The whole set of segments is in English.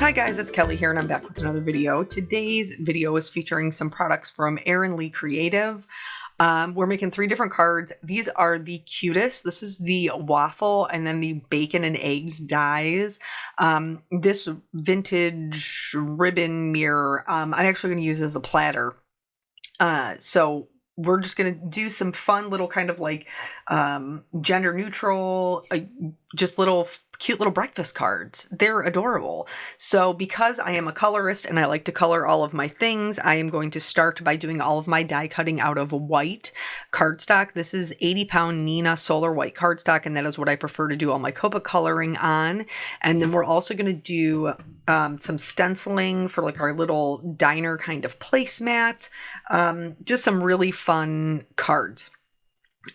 Hi guys, it's Kelly here and I'm back with another video. Today's video is featuring some products from Erin Lee Creative. We're making 3 different cards. These are the cutest. This is the waffle and then the bacon and eggs dies. This vintage ribbon mirror, I'm actually going to use as a platter. So we're just going to do some fun little kind of like gender neutral, just little cute little breakfast cards. They're adorable. So because I am a colorist and I like to color all of my things, I am going to start by doing all of my die cutting out of white cardstock. This is 80-pound Nina Solar White cardstock, and that is what I prefer to do all my Copic coloring on. And then we're also going to do some stenciling for like our little diner kind of placemat. Just some really fun cards.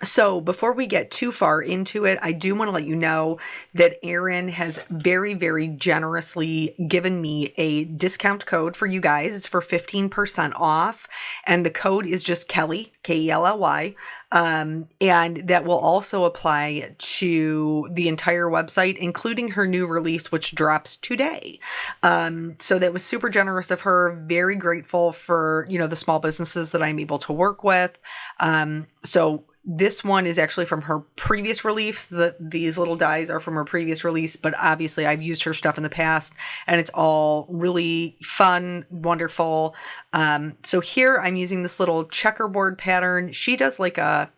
So before we get too far into it, I do want to let you know that Erin has very, very generously given me a discount code for you guys. It's for 15% off, and the code is just Kelly, K-E-L-L-Y. And that will also apply to the entire website, including her new release, which drops today. So that was super generous of her. Very grateful for, the small businesses that I'm able to work with. So this one is actually from her previous release. These little dies are from her previous release, but obviously I've used her stuff in the past and it's all really fun, wonderful. So here I'm using this little checkerboard pattern. She does like I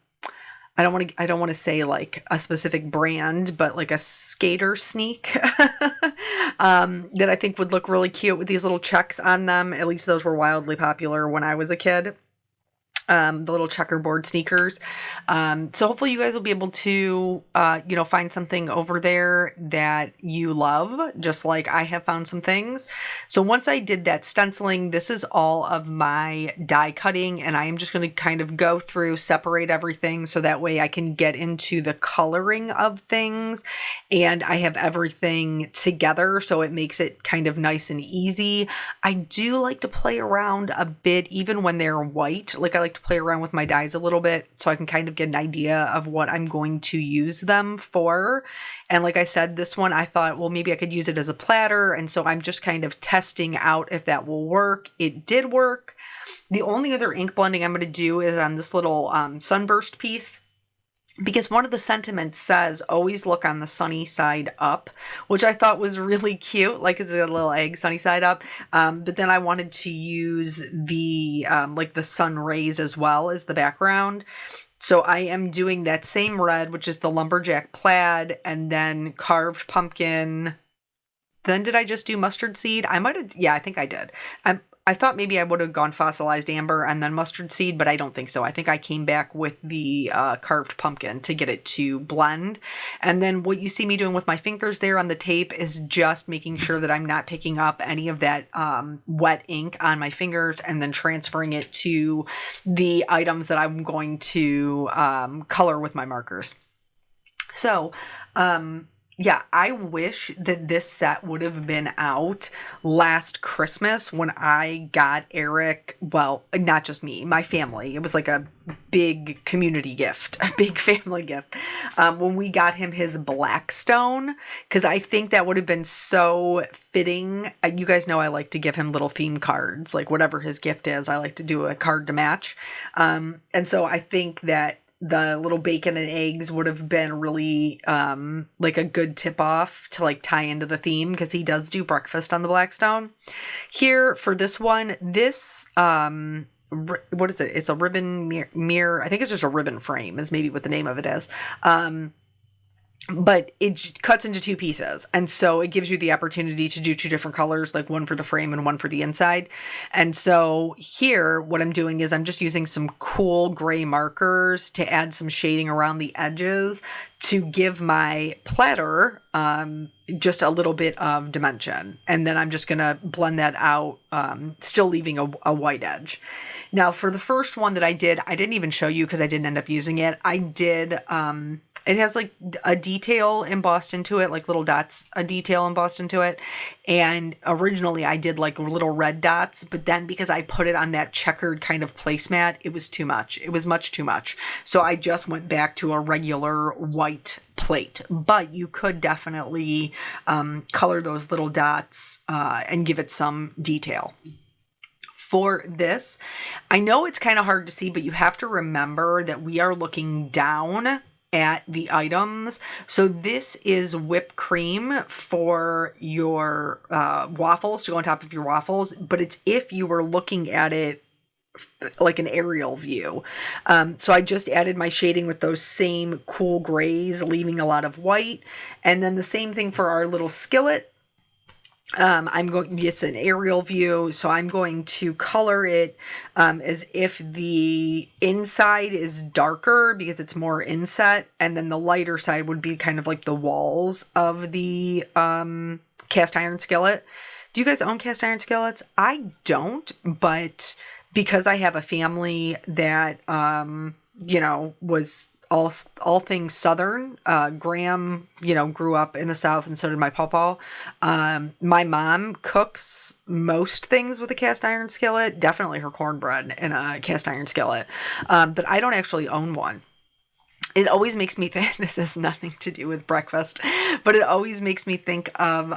don't want to say like a specific brand, but like a skater sneak that I think would look really cute with these little checks on them. At least those were wildly popular when I was a kid. The little checkerboard sneakers. So hopefully you guys will be able to, find something over there that you love, just like I have found some things. So once I did that stenciling, this is all of my die cutting, and I am just going to kind of go through, separate everything so that way I can get into the coloring of things and I have everything together so it makes it kind of nice and easy. I do like to play around a bit even when they're white. Like I like to play around with my dies a little bit so I can kind of get an idea of what I'm going to use them for. And like I said, this one I thought, well, maybe I could use it as a platter. And so I'm just kind of testing out if that will work. It did work. The only other ink blending I'm going to do is on this little sunburst piece, because one of the sentiments says always look on the sunny side up, which I thought was really cute, like it's a little egg sunny side up. But then I wanted to use the like the sun rays as well as the background. So I am doing that same red, which is the lumberjack plaid, and then carved pumpkin. Then did I just do mustard seed? I might have, yeah, I think I did. I thought maybe I would have gone fossilized amber and then mustard seed, but I don't think so. I think I came back with the carved pumpkin to get it to blend. And then what you see me doing with my fingers there on the tape is just making sure that I'm not picking up any of that wet ink on my fingers and then transferring it to the items that I'm going to color with my markers. So, yeah, I wish that this set would have been out last Christmas when I got Eric, well, not just me, my family. It was like a big community gift, a big family gift. When we got him his Blackstone, because I think that would have been so fitting. You guys know I like to give him little theme cards, like whatever his gift is, I like to do a card to match. And so I think that the little bacon and eggs would have been really like a good tip off to like tie into the theme, because he does do breakfast on the Blackstone. Here for this one, this what is it? It's a ribbon mirror. I think it's just a ribbon frame is maybe what the name of it is. But it cuts into 2 pieces. And so it gives you the opportunity to do 2 different colors, like one for the frame and one for the inside. And so here, what I'm doing is I'm just using some cool gray markers to add some shading around the edges to give my platter just a little bit of dimension. And then I'm just going to blend that out, still leaving a white edge. Now, for the first one that I didn't even show you because I didn't end up using it. I did it has like a detail embossed into it, like little dots, a detail embossed into it. And originally I did like little red dots, but then because I put it on that checkered kind of placemat, it was too much. It was much too much. So I just went back to a regular white plate. But you could definitely color those little dots and give it some detail. For this, I know it's kind of hard to see, but you have to remember that we are looking down at the items. So this is whipped cream for your waffles, to go on top of your waffles, but it's if you were looking at it like an aerial view. So I just added my shading with those same cool grays, leaving a lot of white. And then the same thing for our little skillet. It's an aerial view, so I'm going to color it as if the inside is darker because it's more inset, and then the lighter side would be kind of like the walls of the cast iron skillet. Do you guys own cast iron skillets? I don't, but because I have a family that, was all things Southern. Graham, grew up in the South, and so did my pawpaw. My mom cooks most things with a cast iron skillet, definitely her cornbread in a cast iron skillet. But I don't actually own one. It always makes me think, this has nothing to do with breakfast, but it always makes me think of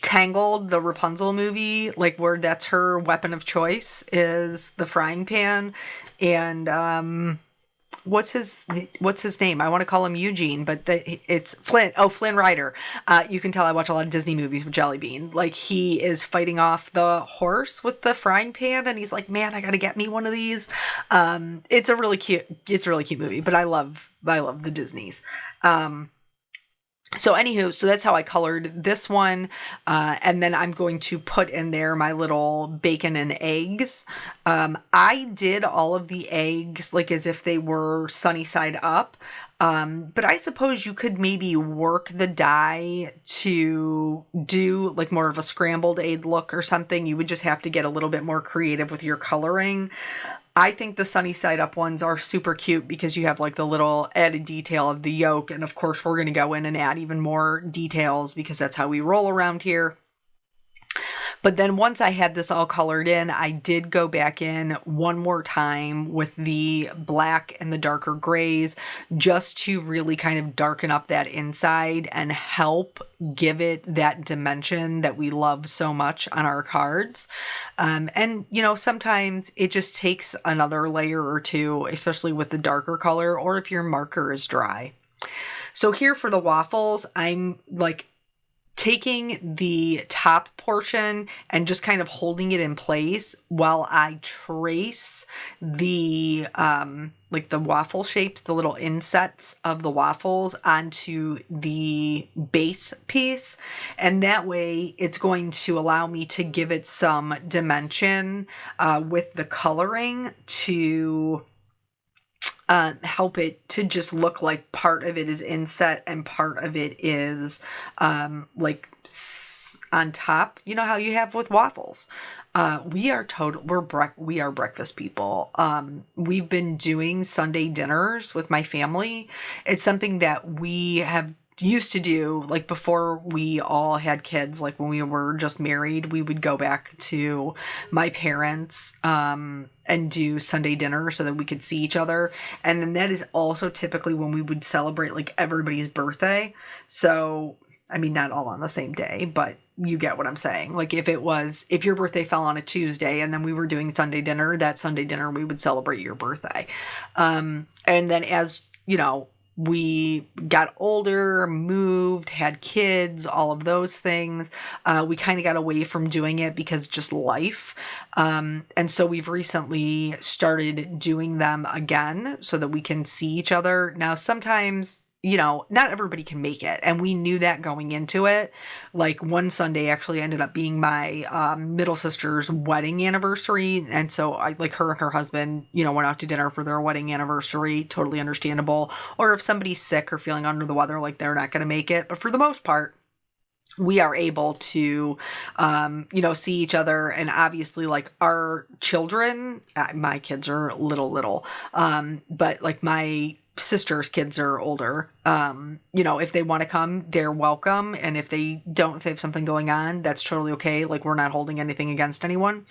Tangled, the Rapunzel movie, like where that's her weapon of choice is the frying pan. And what's his name? I want to call him Eugene, but it's Flynn. Oh, Flynn Rider. You can tell I watch a lot of Disney movies with Jelly Bean. Like he is fighting off the horse with the frying pan, and he's like, "Man, I gotta get me one of these." It's a really cute movie, but I love the Disneys. So anywho, so that's how I colored this one. And then I'm going to put in there my little bacon and eggs. I did all of the eggs like as if they were sunny side up. But I suppose you could maybe work the dye to do like more of a scrambled egg look or something. You would just have to get a little bit more creative with your coloring. I think the sunny side up ones are super cute because you have like the little added detail of the yolk. And of course, we're going to go in and add even more details because that's how we roll around here. But then once I had this all colored in, I did go back in one more time with the black and the darker grays just to really kind of darken up that inside and help give it that dimension that we love so much on our cards. And, sometimes it just takes another layer or two, especially with the darker color or if your marker is dry. So here for the waffles, I'm like taking the top portion and just kind of holding it in place while I trace the like the waffle shapes, the little insets of the waffles onto the base piece. And that way it's going to allow me to give it some dimension with the coloring to help it to just look like part of it is inset and part of it is like on top. You know how you have with waffles. We are breakfast people. We've been doing Sunday dinners with my family. It's something that we have used to do like before we all had kids. Like when we were just married, we would go back to my parents and do Sunday dinner so that we could see each other. And then that is also typically when we would celebrate like everybody's birthday. So I mean, not all on the same day, but you get what I'm saying. Like if your birthday fell on a Tuesday and then we were doing Sunday dinner, that Sunday dinner we would celebrate your birthday. And then as we got older, moved, had kids, all of those things. We kind of got away from doing it because just life. And so we've recently started doing them again so that we can see each other. Now, sometimes, not everybody can make it. And we knew that going into it. Like one Sunday actually ended up being my middle sister's wedding anniversary. And so her and her husband, went out to dinner for their wedding anniversary. Totally understandable. Or if somebody's sick or feeling under the weather, like they're not going to make it. But for the most part, we are able to, see each other. And obviously like our children, my kids are little, but like my sister's kids are older. If they want to come, they're welcome. And if they don't, if they have something going on, that's totally okay. Like, we're not holding anything against anyone.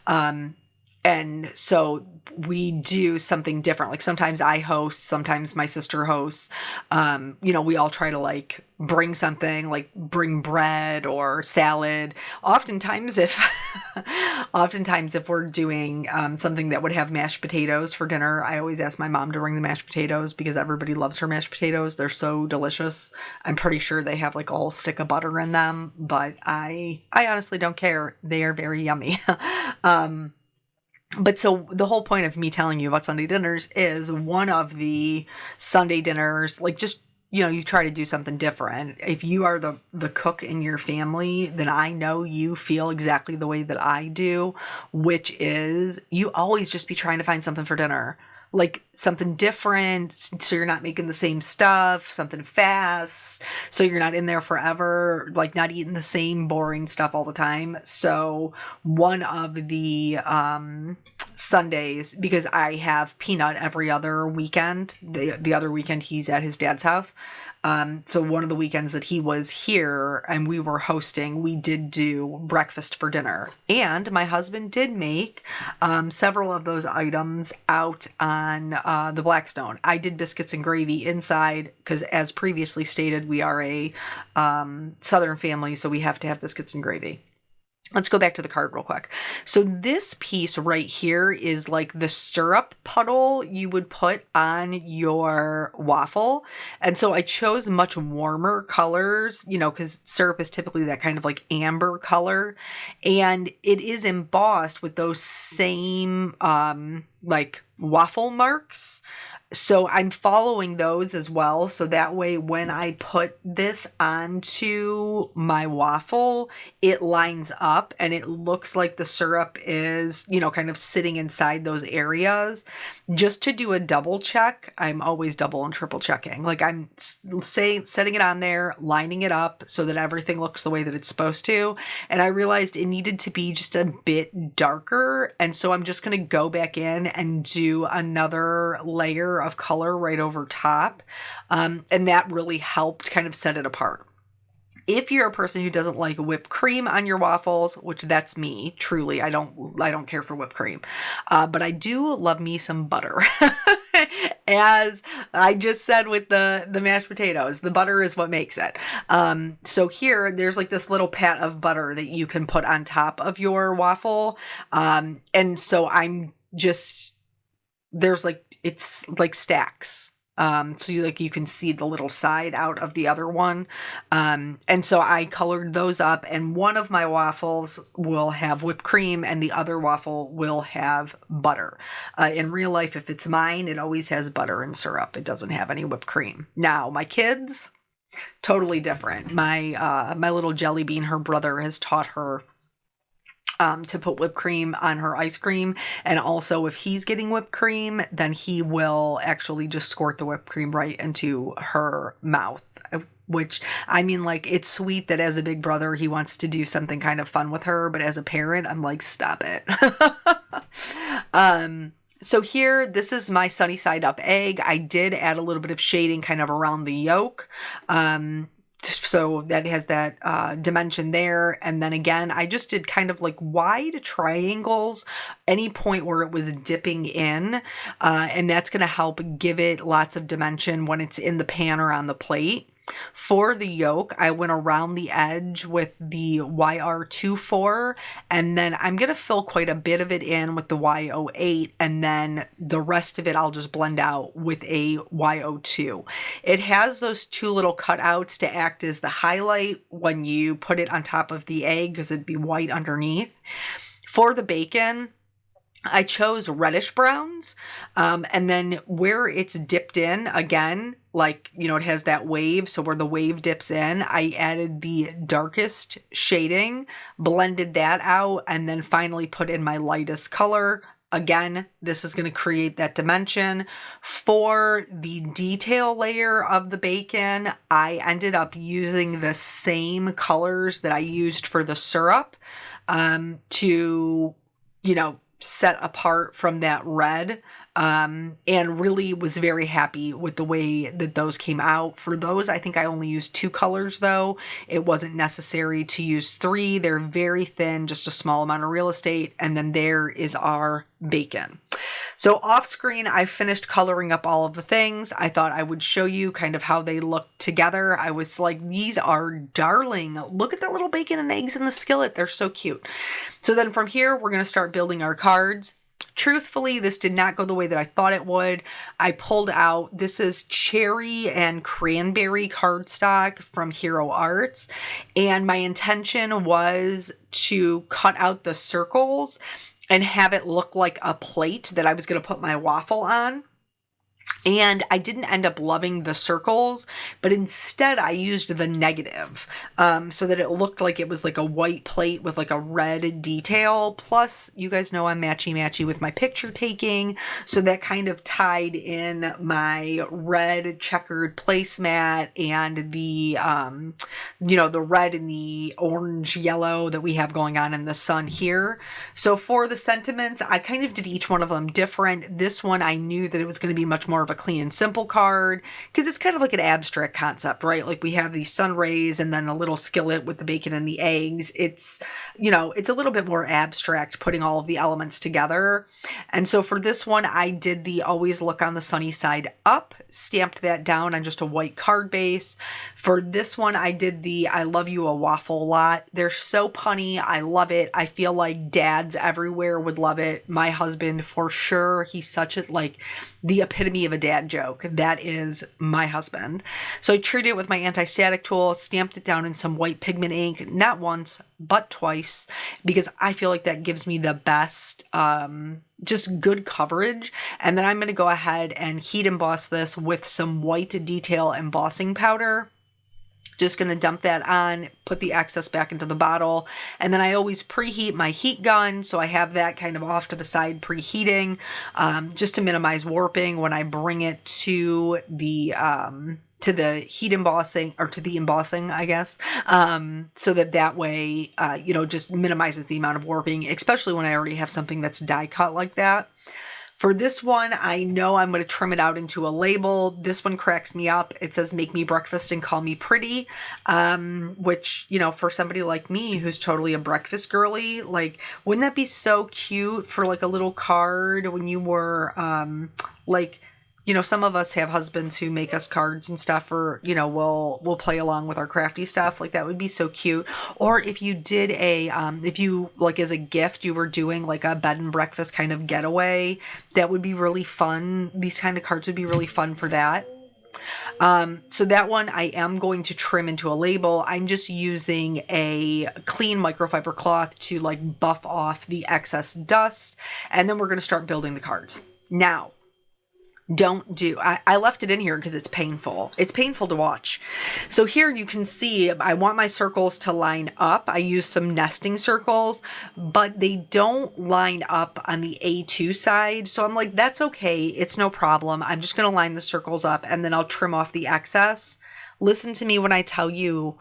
And so we do something different. Like, sometimes I host, sometimes my sister hosts. We all try to like bring something, like bring bread or salad. Oftentimes if we're doing something that would have mashed potatoes for dinner, I always ask my mom to bring the mashed potatoes because everybody loves her mashed potatoes. They're so delicious. I'm pretty sure they have like a whole stick of butter in them, but I honestly don't care. They are very yummy. But so the whole point of me telling you about Sunday dinners is one of the Sunday dinners, like, just, you try to do something different. If you are the cook in your family, then I know you feel exactly the way that I do, which is you always just be trying to find something for dinner. Like something different, so you're not making the same stuff, something fast, so you're not in there forever, like not eating the same boring stuff all the time. So one of the Sundays, because I have Peanut every other weekend, the other weekend he's at his dad's house. So one of the weekends that he was here and we were hosting, we did do breakfast for dinner. And my husband did make several of those items out on the Blackstone. I did biscuits and gravy inside because, as previously stated, we are a Southern family, so we have to have biscuits and gravy. Let's go back to the card real quick. So this piece right here is like the syrup puddle you would put on your waffle. And so I chose much warmer colors, because syrup is typically that kind of like amber color. And it is embossed with those same like waffle marks. So I'm following those as well. So that way, when I put this onto my waffle, it lines up and it looks like the syrup is, kind of sitting inside those areas. Just to do a double check, I'm always double and triple checking. Like, I'm setting it on there, lining it up so that everything looks the way that it's supposed to. And I realized it needed to be just a bit darker. And so I'm just going to go back in and do another layer of color right over top. And that really helped kind of set it apart. If you're a person who doesn't like whipped cream on your waffles, which that's me, truly, I don't care for whipped cream. But I do love me some butter. As I just said with the mashed potatoes, the butter is what makes it. So here, there's like this little pat of butter that you can put on top of your waffle. And so there's like, it's like stacks. So you can see the little side out of the other one. And so I colored those up, and one of my waffles will have whipped cream and the other waffle will have butter. In real life, if it's mine, it always has butter and syrup. It doesn't have any whipped cream. Now, my kids, totally different. My little jelly bean, her brother has taught her to put whipped cream on her ice cream. And also, if he's getting whipped cream, then he will actually just squirt the whipped cream right into her mouth. Which, I mean, like, it's sweet that as a big brother, he wants to do something kind of fun with her. But as a parent, I'm like, stop it. So here, this is my sunny side up egg. I did add a little bit of shading kind of around the yolk. So that has that dimension there. And then again, I just did kind of like wide triangles, any point where it was dipping in. And that's going to help give it lots of dimension when it's in the pan or on the plate. For the yolk, I went around the edge with the YR24, and then I'm going to fill quite a bit of it in with the Y08, and then the rest of it I'll just blend out with a Y02. It has those two little cutouts to act as the highlight when you put it on top of the egg, because it'd be white underneath. For the bacon, I chose reddish browns, and then where it's dipped in, again, like, it has that wave, so where the wave dips in, I added the darkest shading, blended that out, and then finally put in my lightest color. Again, this is going to create that dimension. For the detail layer of the bacon, I ended up using the same colors that I used for the syrup to set apart from that red, and really was very happy with the way that those came out. For those, I think I only used 2 colors though. It wasn't necessary to use 3. They're very thin, just a small amount of real estate. And then there is our bacon. So off screen, I finished coloring up all of the things. I thought I would show you kind of how they look together. I was like, these are darling. Look at the little bacon and eggs in the skillet. They're so cute. So then from here, we're going to start building our cards. Truthfully, this did not go the way that I thought it would. I pulled out, this is cherry and cranberry cardstock from Hero Arts. And my intention was to cut out the circles and have it look like a plate that I was going to put my waffle on. And I didn't end up loving the circles, but instead I used the negative, so that it looked like it was like a white plate with like a red detail. Plus, you guys know I'm matchy-matchy with my picture taking, so that kind of tied in my red checkered placemat and the, the red and the orange yellow that we have going on in the sun here. So for the sentiments, I kind of did each one of them different. This one, I knew that it was going to be much more of a clean and simple card because it's kind of like an abstract concept, right? Like we have these sun rays and then a little skillet with the bacon and the eggs. It's, it's a little bit more abstract putting all of the elements together. And so for this one, I did the always look on the sunny side up, stamped that down on just a white card base. For this one, I did the I love you a waffle lot. They're so punny. I love it. I feel like dads everywhere would love it. My husband, for sure. He's such a, like, the epitome of a dad joke. That is my husband. So I treated it with my anti-static tool, stamped it down in some white pigment ink, not once, but twice, because I feel like that gives me the best, just good coverage. And then I'm going to go ahead and heat emboss this with some white detail embossing powder. Just going to dump that on, put the excess back into the bottle. And then I always preheat my heat gun. So I have that kind of off to the side preheating, just to minimize warping when I bring it to the heat embossing, or to the embossing, I guess. So that way, just minimizes the amount of warping, especially when I already have something that's die cut like that. For this one, I know I'm going to trim it out into a label. This one cracks me up. It says, make me breakfast and call me pretty, which, for somebody like me who's totally a breakfast girly, like, wouldn't that be so cute for like a little card when you were, some of us have husbands who make us cards and stuff, or, we'll play along with our crafty stuff. Like, that would be so cute. Or if you did if you, like, as a gift, you were doing like a bed and breakfast kind of getaway, that would be really fun. These kind of cards would be really fun for that. So that one I am going to trim into a label. I'm just using a clean microfiber cloth to like buff off the excess dust. And then we're going to start building the cards. Now, I left it in here because it's painful. It's painful to watch. So here you can see I want my circles to line up. I use some nesting circles, but they don't line up on the A2 side. So I'm like, that's okay. It's no problem. I'm just going to line the circles up and then I'll trim off the excess. Listen to me when I tell you,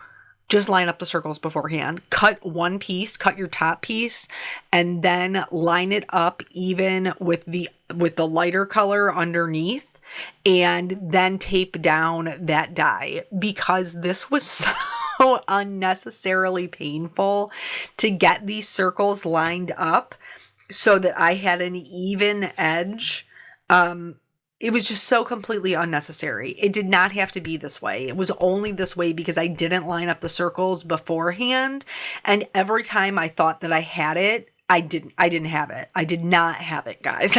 just line up the circles beforehand. Cut one piece, cut your top piece, and then line it up even with the lighter color underneath, and then tape down that die, because this was so unnecessarily painful to get these circles lined up so that I had an even edge. It was just so completely unnecessary. It did not have to be this way. It was only this way because I didn't line up the circles beforehand. And every time I thought that I had it, I didn't have it. I did not have it, guys.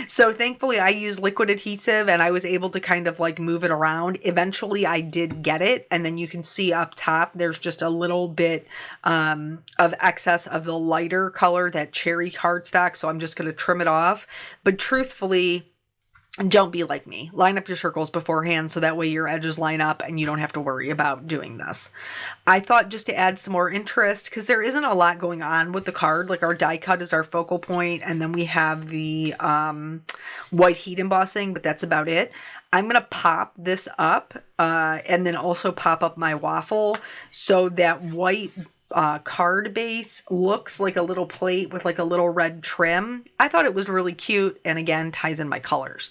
So thankfully I used liquid adhesive and I was able to kind of like move it around. Eventually I did get it. And then you can see up top, there's just a little bit of excess of the lighter color, that cherry cardstock. So I'm just going to trim it off. But truthfully, don't be like me. Line up your circles beforehand so that way your edges line up and you don't have to worry about doing this. I thought just to add some more interest, because there isn't a lot going on with the card. Like, our die cut is our focal point, and then we have the white heat embossing, but that's about it. I'm going to pop this up and then also pop up my waffle so that white card base looks like a little plate with like a little red trim. I thought it was really cute, and again, ties in my colors,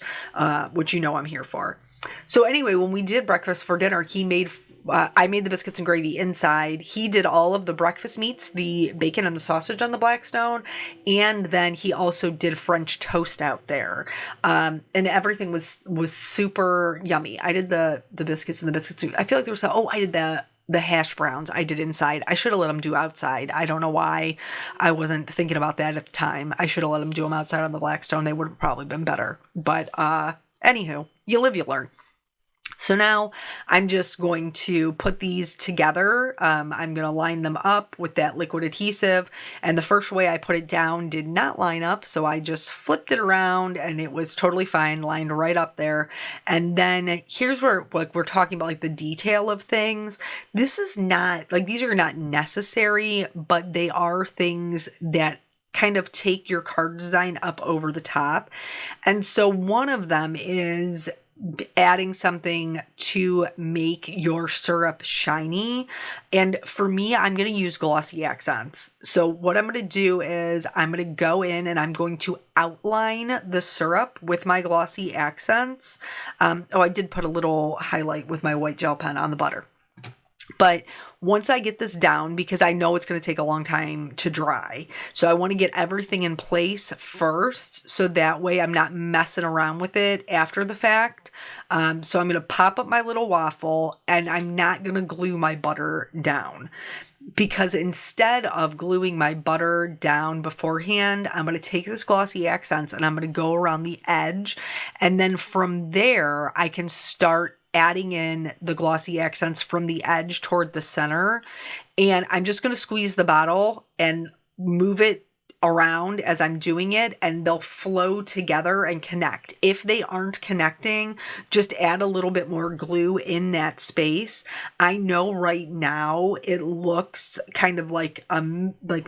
which you know I'm here for. So anyway, when we did breakfast for dinner, I made the biscuits and gravy inside. He did all of the breakfast meats, the bacon and the sausage on the Blackstone, and then he also did French toast out there. And everything was super yummy. I did the biscuits and the biscuits. I feel like there was I did the hash browns I did inside. I should have let them do outside. I don't know why I wasn't thinking about that at the time. I should have let them do them outside on the Blackstone. They would have probably been better. But anywho, you live, you learn. So now I'm just going to put these together. I'm going to line them up with that liquid adhesive. And the first way I put it down did not line up. So I just flipped it around and it was totally fine, lined right up there. And then here's where like we're talking about like the detail of things. This is not like, these are not necessary, but they are things that kind of take your card design up over the top. And so one of them is adding something to make your syrup shiny. And for me, I'm going to use glossy accents. So what I'm going to do is I'm going to go in and I'm going to outline the syrup with my glossy accents. I did put a little highlight with my white gel pen on the butter. But once I get this down, because I know it's going to take a long time to dry, so I want to get everything in place first, so that way I'm not messing around with it after the fact. So I'm going to pop up my little waffle, and I'm not going to glue my butter down. Because instead of gluing my butter down beforehand, I'm going to take this glossy accents and I'm going to go around the edge. And then from there, I can start adding in the glossy accents from the edge toward the center. And I'm just going to squeeze the bottle and move it around as I'm doing it, and they'll flow together and connect. If they aren't connecting, just add a little bit more glue in that space. I know right now it looks kind of like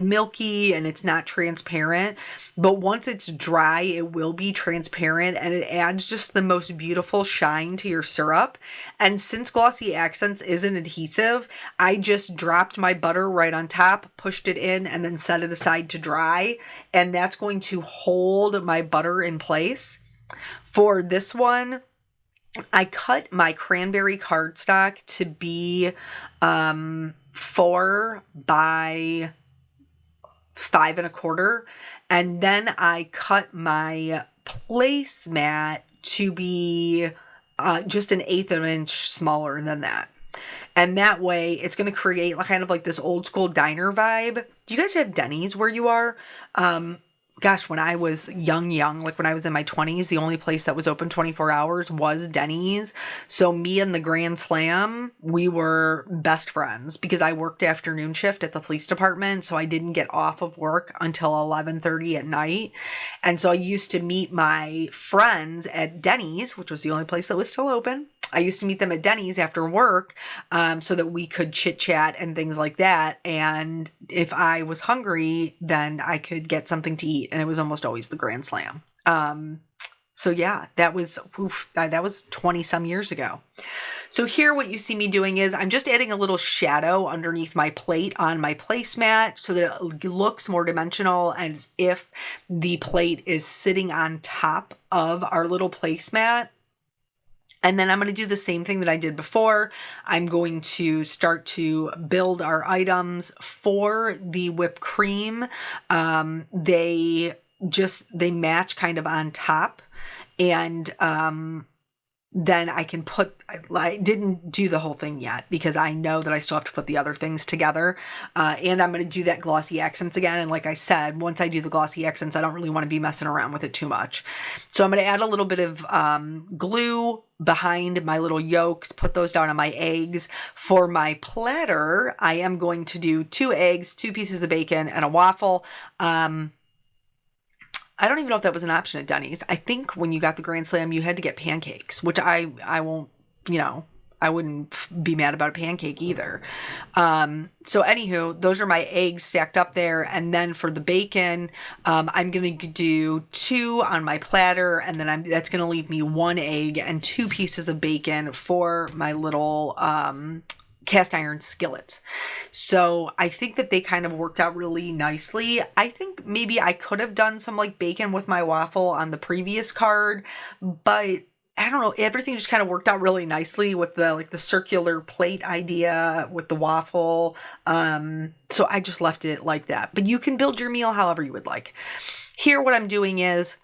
milky and it's not transparent, but once it's dry, it will be transparent and it adds just the most beautiful shine to your syrup. And since glossy accents isn't adhesive, I just dropped my butter right on top, pushed it in, and then set it aside to dry. And that's going to hold my butter in place. For this one, I cut my cranberry cardstock to be 4 by 5 1/4, and then I cut my placemat to be just 1/8 of an inch smaller than that. And that way it's going to create kind of like this old school diner vibe. Do you guys have Denny's where you are? Gosh, when I was young, like when I was in my 20s, the only place that was open 24 hours was Denny's. So me and the Grand Slam, we were best friends because I worked afternoon shift at the police department. So I didn't get off of work until 11:30 at night. And so I used to meet my friends at Denny's, which was the only place that was still open. I used to meet them at Denny's after work so that we could chit chat and things like that. And if I was hungry, then I could get something to eat. And it was almost always the Grand Slam. So yeah, that was 20 some years ago. So here what you see me doing is I'm just adding a little shadow underneath my plate on my placemat so that it looks more dimensional as if the plate is sitting on top of our little placemat. And then I'm going to do the same thing that I did before. I'm going to start to build our items for the whipped cream. They match kind of on top. And then I can I didn't do the whole thing yet because I know that I still have to put the other things together. And I'm going to do that glossy accents again. And like I said, once I do the glossy accents, I don't really want to be messing around with it too much. So I'm going to add a little bit of glue behind my little yolks, put those down on my eggs. For my platter, I am going to do 2 eggs, 2 pieces of bacon, and a waffle. I don't even know if that was an option at Denny's. I think when you got the Grand Slam, you had to get pancakes, which I won't, I wouldn't be mad about a pancake either. So anywho, those are my eggs stacked up there. And then for the bacon, I'm going to do 2 on my platter. And then that's going to leave me 1 egg and 2 pieces of bacon for my little, cast iron skillet. So I think that they kind of worked out really nicely. I think maybe I could have done some like bacon with my waffle on the previous card, but I don't know, everything just kind of worked out really nicely with the like the circular plate idea with the waffle. So I just left it like that. But you can build your meal however you would like. Here what I'm doing is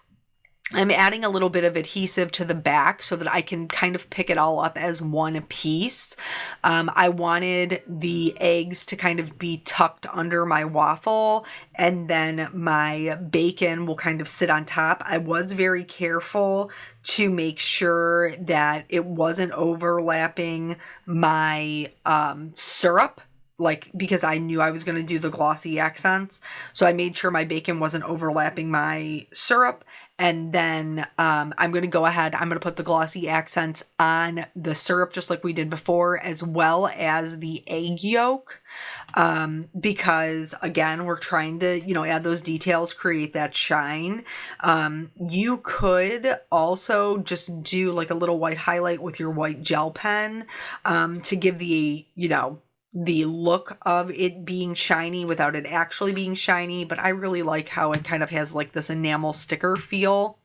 I'm adding a little bit of adhesive to the back so that I can kind of pick it all up as one piece. I wanted the eggs to kind of be tucked under my waffle, and then my bacon will kind of sit on top. I was very careful to make sure that it wasn't overlapping my syrup, like, because I knew I was going to do the glossy accents. So I made sure my bacon wasn't overlapping my syrup. And then I'm going to go ahead, I'm going to put the glossy accents on the syrup just like we did before, as well as the egg yolk. Because again, we're trying to, you know, add those details, create that shine. You could also just do like a little white highlight with your white gel pen to give the, you know, the look of it being shiny without it actually being shiny, but I really like how it kind of has like this enamel sticker feel.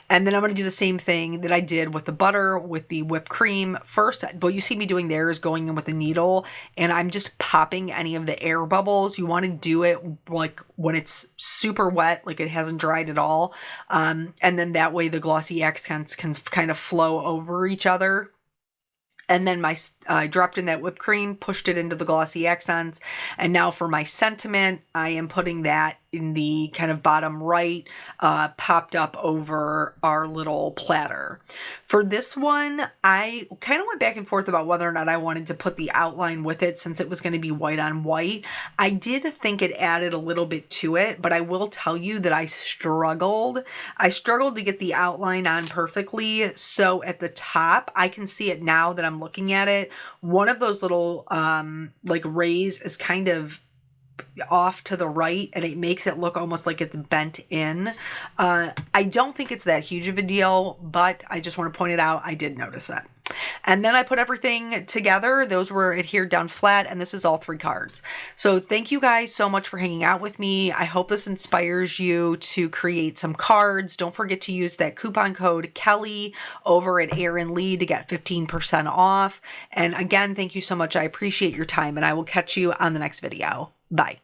And then I'm going to do the same thing that I did with the butter, with the whipped cream. First, what you see me doing there is going in with a needle, and I'm just popping any of the air bubbles. You want to do it like when it's super wet, like it hasn't dried at all. And then that way the glossy accents can kind of flow over each other. And then I dropped in that whipped cream, pushed it into the glossy accents. And now for my sentiment, I am putting that in the kind of bottom right, popped up over our little platter. For this one, I kind of went back and forth about whether or not I wanted to put the outline with it since it was going to be white on white. I did think it added a little bit to it, but I will tell you that I struggled. I struggled to get the outline on perfectly. So at the top, I can see it now that I'm looking at it. One of those little like rays is kind of off to the right, and it makes it look almost like it's bent in. I don't think it's that huge of a deal, but I just want to point it out. I did notice that. And then I put everything together. Those were adhered down flat, and this is all 3 cards. So thank you guys so much for hanging out with me. I hope this inspires you to create some cards. Don't forget to use that coupon code Kelly over at Erin Lee to get 15% off. And again, thank you so much. I appreciate your time, and I will catch you on the next video. Bye.